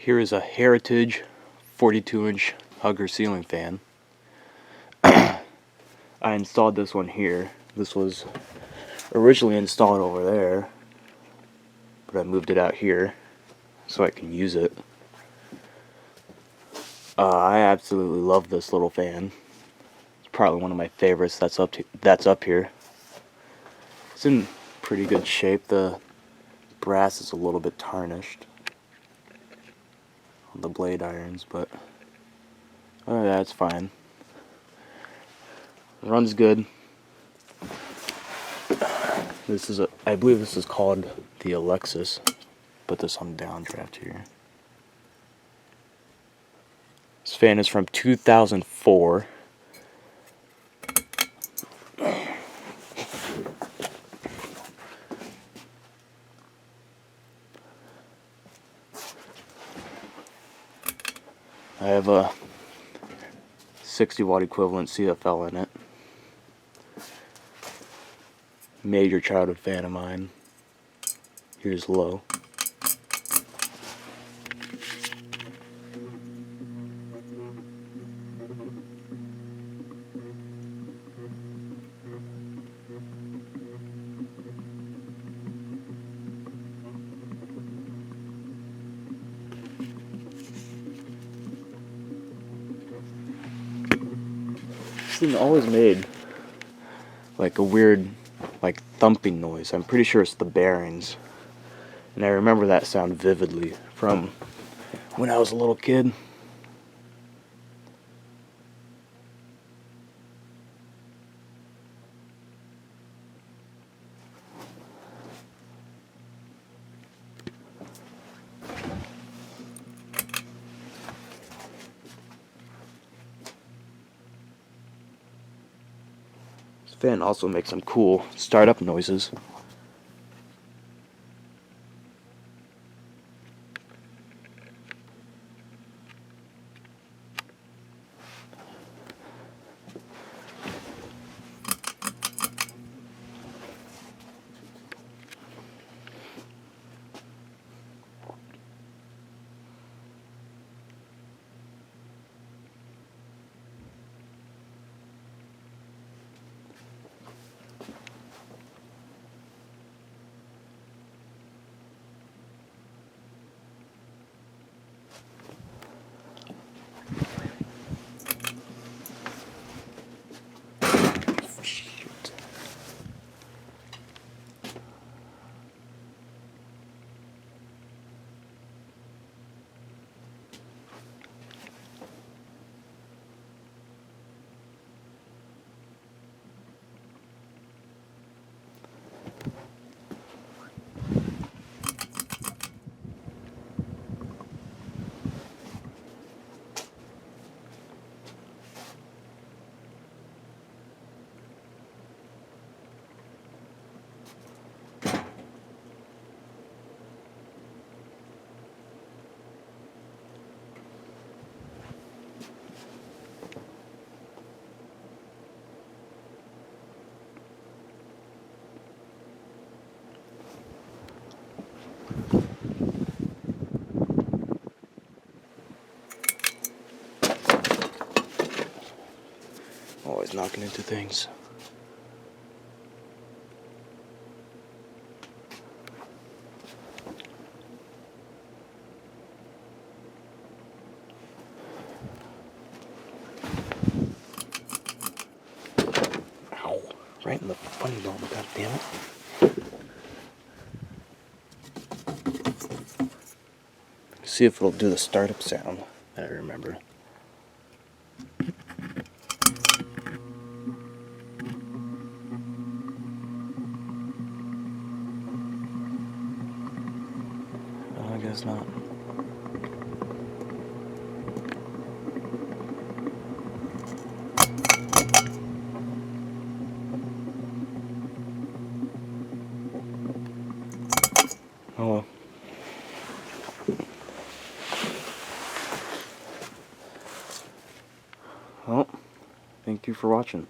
Here is a Heritage 42-inch Hugger ceiling fan. I installed this one here. This was originally installed over there, but I moved it out here so I can use it. I absolutely love this little fan. It's probably one of my favorites that's up here. It's in pretty good shape. The brass is a little bit tarnished on the blade irons, but that's fine. It runs good. I believe this is called the Alexis. Put this on downdraft here. This fan is from 2004. I have a 60 watt equivalent CFL in it. Major childhood fan of mine. Here's low. This thing always made like a weird thumping noise. I'm pretty sure it's the bearings, and I remember that sound vividly from when I was a little kid. This fan also makes some cool startup noises. Always knocking into things. Ow. Right in the funny bone, god damn it. See if it'll do the startup sound that I remember. I guess not. Oh well. Well, thank you for watching.